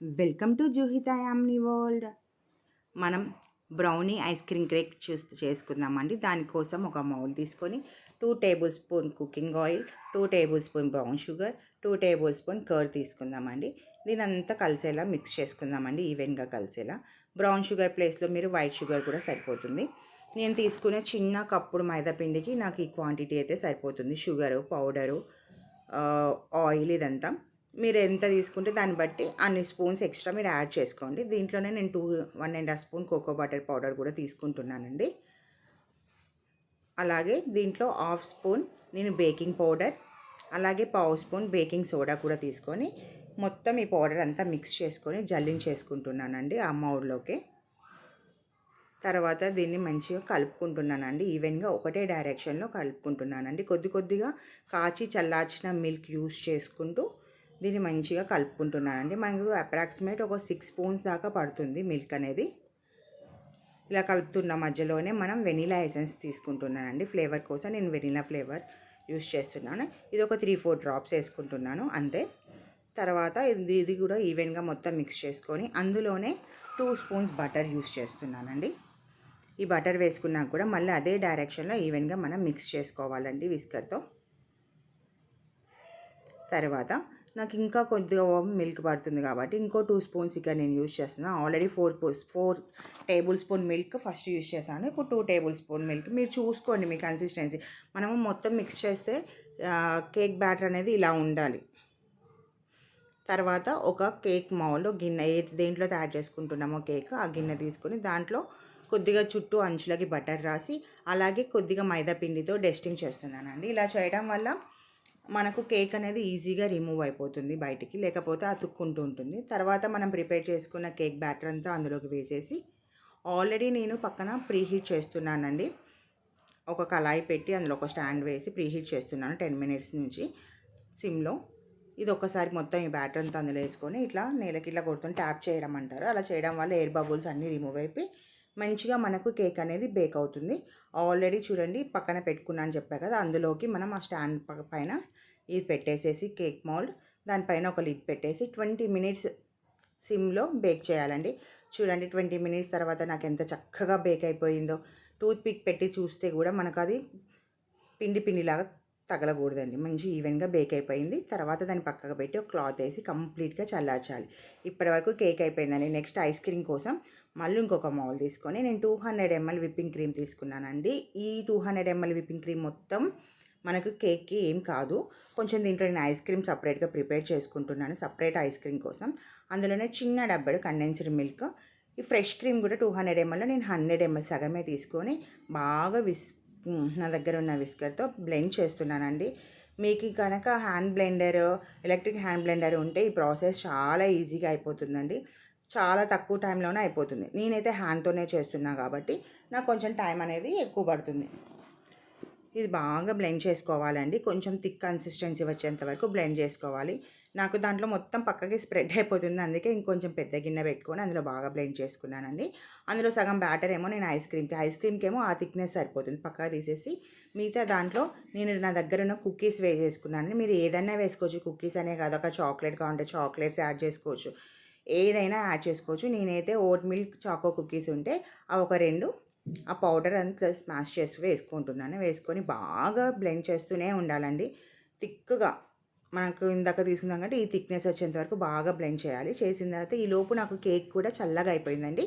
Welcome to Juhitha yummy world. మనం brownie ice cream cake చేసుకుందామండి. దానికోసం ఒక మౌల్ తీసుకొని 2 tablespoon cooking oil, 2 tablespoon brown sugar, 2 tablespoon curd తీసుకుందామండి. దీని అంతా కలిసేలా మిక్స్ చేసుకుందామండి, ఈవెన్గా కలిసేలా. బ్రౌన్ షుగర్ ప్లేస్లో మీరు వైట్ షుగర్ కూడా సరిపోతుంది. నేను తీసుకునే చిన్న కప్పుడు మైదా పిండికి నాకు ఈ క్వాంటిటీ అయితే సరిపోతుంది. షుగరు, పౌడరు, ఆయిల్ ఇదంతా మీరు ఎంత తీసుకుంటే దాన్ని బట్టి అన్ని స్పూన్స్ ఎక్స్ట్రా మీరు యాడ్ చేసుకోండి. దీంట్లోనే నేను 1.5 స్పూన్ కోకో బటర్ పౌడర్ కూడా తీసుకుంటున్నానండి. అలాగే దీంట్లో హాఫ్ స్పూన్ నేను బేకింగ్ పౌడర్, అలాగే పావు స్పూన్ బేకింగ్ సోడా కూడా తీసుకొని మొత్తం ఈ పౌడర్ అంతా మిక్స్ చేసుకొని జల్లించేసుకుంటున్నానండి ఆ మౌల్డ్లోకి. తర్వాత దీన్ని మంచిగా కలుపుకుంటున్నానండి, ఈవెన్గా ఒకటే డైరెక్షన్లో కలుపుకుంటున్నానండి. కొద్దిగా కాచి చల్లార్చిన మిల్క్ యూస్ చేసుకుంటూ దీన్ని మంచిగా కలుపుకుంటున్నానండి. మనకు అప్రాక్సిమేట్ ఒక 6 స్పూన్స్ దాకా పడుతుంది మిల్క్ అనేది. ఇలా కలుపుతున్న మధ్యలోనే మనం వెనీలా ఎసెన్స్ తీసుకుంటున్నానండి. ఫ్లేవర్ కోసం నేను వెనీలా ఫ్లేవర్ యూస్ చేస్తున్నాను. ఇది ఒక 3-4 డ్రాప్స్ వేసుకుంటున్నాను అంతే. తర్వాత ఇది కూడా ఈవెన్గా మొత్తం మిక్స్ చేసుకొని అందులోనే 2 స్పూన్స్ బటర్ యూస్ చేస్తున్నానండి. ఈ బటర్ వేసుకున్నాక కూడా మళ్ళీ అదే డైరెక్షన్లో ఈవెన్గా మనం మిక్స్ చేసుకోవాలండి విస్కర్తో. తర్వాత నాకు ఇంకా కొద్దిగా మిల్క్ పడుతుంది కాబట్టి ఇంకో 2 స్పూన్స్ ఇక నేను యూజ్ చేస్తున్నాను. Already 4 table spoon milk first use చేశాను. ఇప్పుడు 2 టేబుల్ స్పూన్ మిల్క్ మీరు చూసుకోండి మీ కన్సిస్టెన్సీ. మనము మొత్తం మిక్స్ చేస్తే కేక్ బ్యాటర్ అనేది ఇలా ఉండాలి. తర్వాత ఒక కేక్ మౌల్డ్ గిన్నె దేంట్లో తయారు చేసుకుంటున్నామో కేక్ ఆ గిన్నె తీసుకొని దాంట్లో కొద్దిగా చుట్టూ అంచులకి బటర్ రాసి అలాగే కొద్దిగా మైదా పిండితో డస్టింగ్ చేస్తున్నానండి. ఇలా చేయడం వల్ల మనకు కేక్ అనేది ఈజీగా రిమూవ్ అయిపోతుంది బయటికి, లేకపోతే అతుక్కుంటూ ఉంటుంది. తర్వాత మనం ప్రిపేర్ చేసుకున్న కేక్ బ్యాటర్ అంతా అందులోకి వేసేసి ఆల్రెడీ నేను పక్కన ప్రీహీట్ చేస్తున్నానండి. ఒక కళాయి పెట్టి అందులో ఒక స్టాండ్ వేసి ప్రీహీట్ చేస్తున్నాను 10 మినిట్స్ నుంచి సిమ్లో. ఇది ఒకసారి మొత్తం ఈ బ్యాటర్ అంతా అందులో వేసుకొని ఇట్లా నేలకి ఇట్లా కొడుతుంది, ట్యాప్ చేయడం అంటారు. అలా చేయడం వల్ల ఎయిర్ బబుల్స్ అన్నీ రిమూవ్ అయిపోయి మంచిగా మనకు కేక్ అనేది బేక్ అవుతుంది. ఆల్రెడీ చూడండి పక్కన పెట్టుకున్నాను చెప్పా కదా, అందులోకి మనం ఆ స్టాండ్ పైన ఇది పెట్టేసేసి కేక్ మౌల్డ్ దానిపైన ఒక లిడ్ పెట్టేసి 20 మినిట్స్ సిమ్లో బేక్ చేయాలండి. చూడండి 20 మినిట్స్ తర్వాత నాకు ఎంత చక్కగా బేక్ అయిపోయిందో. టూత్ పిక్ పెట్టి చూస్తే కూడా మనకు అది పిండిలాగా తగలకూడదండి. మంచి ఈవెన్గా బేక్ అయిపోయింది. తర్వాత దాన్ని పక్కకు పెట్టి ఒక క్లాత్ వేసి కంప్లీట్గా చల్లార్చాలి. ఇప్పటివరకు కేక్ అయిపోయిందండి. నెక్స్ట్ ఐస్ క్రీమ్ కోసం మళ్ళీ ఇంకొక మౌల్ తీసుకొని నేను 200 ml విప్పింగ్ క్రీమ్ తీసుకున్నానండి. ఈ 200 ml విప్పింగ్ క్రీమ్ మొత్తం మనకు కేక్కి ఏం కాదు. కొంచెం దీంట్లో నేను ఐస్ క్రీమ్ సపరేట్గా ప్రిపేర్ చేసుకుంటున్నాను, సపరేట్ ఐస్ క్రీమ్ కోసం. అందులోనే చిన్న డబ్బడు కండెన్స్డ్ మిల్క్, ఈ ఫ్రెష్ క్రీమ్ కూడా 200 ml నేను 100 ml సగమే తీసుకొని బాగా నా దగ్గర ఉన్న విస్కర్తో బ్లెండ్ చేస్తున్నానండి. మీకు కనుక hand blender, electric hand blender ఉంటే ఈ ప్రాసెస్ చాలా ఈజీగా అయిపోతుందండి. చాలా తక్కువ టైంలోనే అయిపోతుంది. నేనైతే హ్యాండ్తోనే చేస్తున్నా కాబట్టి నాకు కొంచెం టైం అనేది ఎక్కువ పడుతుంది. ఇది బాగా బ్లెండ్ చేసుకోవాలండి. కొంచెం థిక్ కన్సిస్టెన్సీ వచ్చేంత వరకు బ్లెండ్ చేసుకోవాలి. నాకు దాంట్లో మొత్తం పక్కకి స్ప్రెడ్ అయిపోతుంది, అందుకే ఇంకొంచెం పెద్ద గిన్నె పెట్టుకొని అందులో బాగా బ్లెండ్ చేసుకున్నానండి. అందులో సగం బ్యాటర్ ఏమో నేను ఐస్ క్రీమ్కి ఏమో ఆ థిక్నెస్ సరిపోతుంది, పక్కగా తీసేసి మిగతా దాంట్లో నేను నా దగ్గర ఉన్న కుకీస్ వేసేసుకున్నాను. మీరు ఏదైనా వేసుకోవచ్చు, కుకీస్ అనే కాదు, ఒక చాక్లెట్ కావాలంటే చాక్లెట్స్ యాడ్ చేసుకోవచ్చు, ఏదైనా యాడ్ చేసుకోవచ్చు. నేనైతే ఓట్ మిల్క్ చాకో కుకీస్ ఉంటే అవి ఒక 2 ఆ పౌడర్ అంతా స్మాష్ చేస్తూ వేసుకుంటున్నాను. వేసుకొని బాగా బ్లెండ్ చేస్తూనే ఉండాలండి. థిక్గా మనకు ఇందాక తీసుకున్నాం కాబట్టి ఈ థిక్నెస్ వచ్చేంత వరకు బాగా బ్లెండ్ చేయాలి. చేసిన తర్వాత ఈ లోపు నాకు కేక్ కూడా చల్లగా అయిపోయిందండి.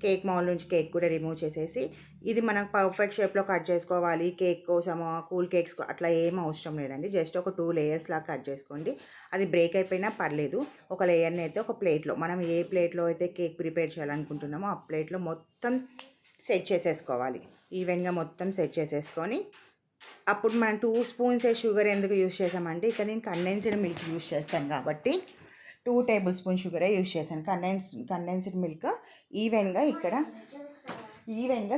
కేక్ మౌల్డ్ నుంచి కేక్ కూడా రిమూవ్ చేసేసి ఇది మనకు పర్ఫెక్ట్ షేప్లో కట్ చేసుకోవాలి. కేక్ కోసము కూల్ కేక్స్ అట్లా ఏం అవసరం లేదండి. జస్ట్ ఒక 2 లేయర్స్ లాగా కట్ చేసుకోండి. అది బ్రేక్ అయిపోయినా పర్లేదు. ఒక లేయర్ని అయితే ఒక ప్లేట్లో, మనం ఏ ప్లేట్లో అయితే కేక్ ప్రిపేర్ చేయాలనుకుంటున్నామో ఆ ప్లేట్లో మొత్తం సెట్ చేసేసుకోవాలి. ఈవెన్గా మొత్తం సెట్ చేసేసుకొని అప్పుడు మనం 2 స్పూన్స్ షుగర్ ఎందుకు యూస్ చేసామంటే ఇక్కడ నేను కండెన్స్డ్ మిల్క్ యూస్ చేస్తాను కాబట్టి 2 టేబుల్ స్పూన్ షుగరే యూస్ చేశాను. కండెన్స్డ్ మిల్క్ ఈవెన్గా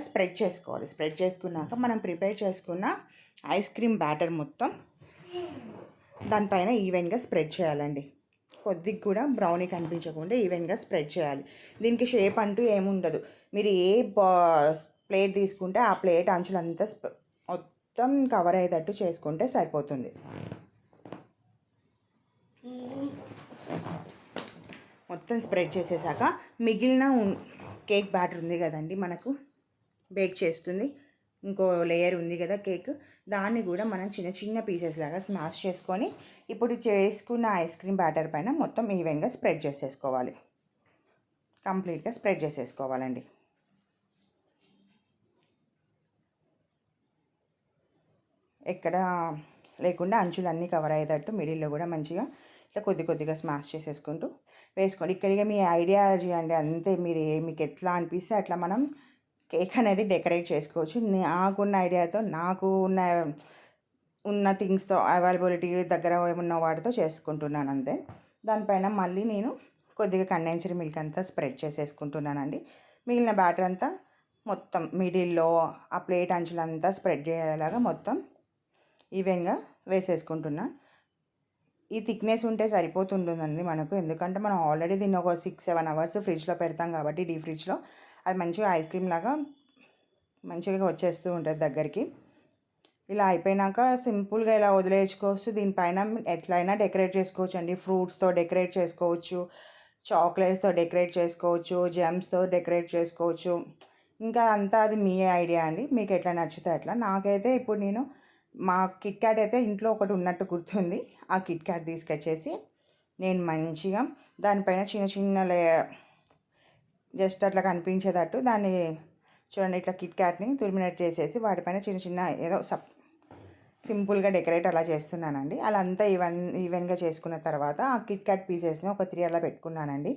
స్ప్రెడ్ చేసుకోవాలి. స్ప్రెడ్ చేసుకున్నాక మనం ప్రిపేర్ చేసుకున్న ఐస్ క్రీమ్ బ్యాటర్ మొత్తం దానిపైన ఈవెన్గా స్ప్రెడ్ చేయాలండి. కొద్దిగా కూడా బ్రౌనీ కనిపించకుండా ఈవెన్గా స్ప్రెడ్ చేయాలి. దీనికి షేప్ అంటూ ఏముండదు. మీరు ఏ ప్లేట్ తీసుకుంటే ఆ ప్లేట్ అంచులంతా మొత్తం కవర్ అయ్యేటట్టు చేసుకుంటే సరిపోతుంది. మొత్తం స్ప్రెడ్ చేసేసాక మిగిలిన కేక్ బ్యాటర్ ఉంది కదండి మనకు బేక్ చేసుకుంది, ఇంకో లేయర్ ఉంది కదా కేక్, దాన్ని కూడా మనం చిన్న చిన్న పీసెస్ లాగా స్మాష్ చేసుకొని ఇప్పుడు చేసుకున్న ఐస్ క్రీమ్ బ్యాటర్ పైన మొత్తం ఈవెన్గా స్ప్రెడ్ చేసేసుకోవాలి. కంప్లీట్గా స్ప్రెడ్ చేసేసుకోవాలండి. ఎక్కడ లేకుండా అంచులన్నీ కవర్ అయ్యేటట్టు మిడిల్లో కూడా మంచిగా ఇట్లా కొద్దిగా స్మాష్ చేసేసుకుంటూ వేసుకోండి. ఇక్కడిగా మీ ఐడియా చేయండి అంతే, మీకు ఎట్లా అనిపిస్తే అట్లా మనం కేక్ అనేది డెకరేట్ చేసుకోవచ్చు. నాకున్న ఐడియాతో, నాకు ఉన్న థింగ్స్తో, అవైలబిలిటీ దగ్గర ఏమున్న వాటితో చేసుకుంటున్నాను అంతే. దానిపైన మళ్ళీ నేను కొద్దిగా కండెన్స్డ్ మిల్క్ అంతా స్ప్రెడ్ చేసేసుకుంటున్నానండి. మిగిలిన బ్యాటర్ అంతా మొత్తం మిడిల్లో ఆ ప్లేట్ అంచులంతా స్ప్రెడ్ చేయేలాగా మొత్తం ఈవెన్గా వేసేసుకుంటున్నా. ఈ థిక్నెస్ ఉంటే సరిపోతుంటుందండి మనకు, ఎందుకంటే మనం ఆల్రెడీ దీన్ని ఒక 6-7 అవర్స్ ఫ్రిడ్జ్లో పెడతాం కాబట్టి డీప్ ఫ్రిడ్జ్లో అది మంచిగా ఐస్ క్రీమ్ లాగా మంచిగా వచ్చేస్తూ ఉంటుంది దగ్గరికి. ఇలా అయిపోయినాక సింపుల్గా ఇలా వదిలేసుకోవచ్చు. దీనిపైన ఎట్లయినా డెకరేట్ చేసుకోవచ్చు అండి. ఫ్రూట్స్తో డెకరేట్ చేసుకోవచ్చు, చాక్లెట్స్తో డెకరేట్ చేసుకోవచ్చు, జెమ్స్తో డెకరేట్ చేసుకోవచ్చు. ఇంకా అంతా అది మీ ఐడియా అండి, మీకు ఎట్లా నచ్చితే అట్లా. నాకైతే ఇప్పుడు నేను మా కిట్ క్యాట్ అయితే ఇంట్లో ఒకటి ఉన్నట్టు గుర్తుంది. ఆ కిట్ క్యాట్ తీసుకొచ్చేసి నేను మంచిగా దానిపైన చిన్న చిన్న జస్ట్ అట్లా కనిపించేటట్టు దాన్ని చూడండి, ఇట్లా కిట్ క్యాట్ని తురిమినట్టు చేసేసి వాటిపైన చిన్న చిన్న ఏదో సింపుల్గా డెకరేట్ అలా చేస్తున్నానండి. అలా అంతా ఈవెన్గా చేసుకున్న తర్వాత ఆ కిట్ క్యాట్ పీసెస్ని ఒక 3 అలా పెట్టుకున్నానండి.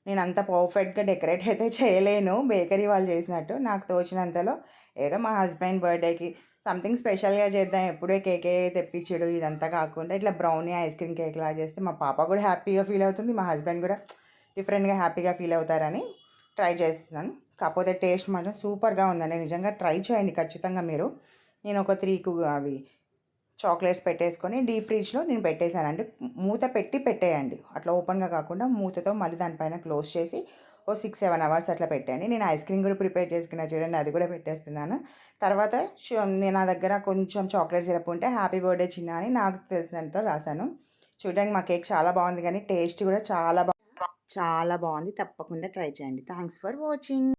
నేను అంత పర్ఫెక్ట్గా డెకరేట్ అయితే చేయలేను బేకరీ వాళ్ళు చేసినట్టు. నాకు తోచినంతలో ఏదో మా హస్బెండ్ బర్త్డేకి సంథింగ్ స్పెషల్గా చేద్దాం, ఎప్పుడే కేకే తెప్పించడు ఇదంతా కాకుండా ఇట్లా బ్రౌనీ ఐస్ క్రీమ్ కేక్ లాగా చేస్తే మా పాప కూడా హ్యాపీగా ఫీల్ అవుతుంది, మా హస్బెండ్ కూడా డిఫరెంట్గా హ్యాపీగా ఫీల్ అవుతారని ట్రై చేస్తున్నాను. కాకపోతే టేస్ట్ మాత్రం సూపర్గా ఉందండి, నిజంగా ట్రై చేయండి ఖచ్చితంగా మీరు. నేను ఒక 3 అవి చాక్లెట్స్ పెట్టేసుకొని డీప్ ఫ్రిడ్జ్లో నేను పెట్టేశానండి. మూత పెట్టేయండి, అట్లా ఓపెన్గా కాకుండా మూతతో మళ్ళీ దానిపైన క్లోజ్ చేసి ఓ 6-7 అవర్స్ అట్లా పెట్టండి. నేను ఐస్ క్రీమ్ కూడా ప్రిపేర్ చేసుకున్నా చూడండి, అది కూడా పెట్టేస్తున్నాను. తర్వాత నేను నా దగ్గర కొంచెం చాక్లెట్ సిరప్ ఉంటే హ్యాపీ బర్త్డే చిన్న అని నాకు తెలిసినంత రాశాను. చూడడానికి మా కేక్ చాలా బాగుంది, కానీ టేస్ట్ కూడా చాలా బాగుంది. తప్పకుండా ట్రై చేయండి. Thanks for watching.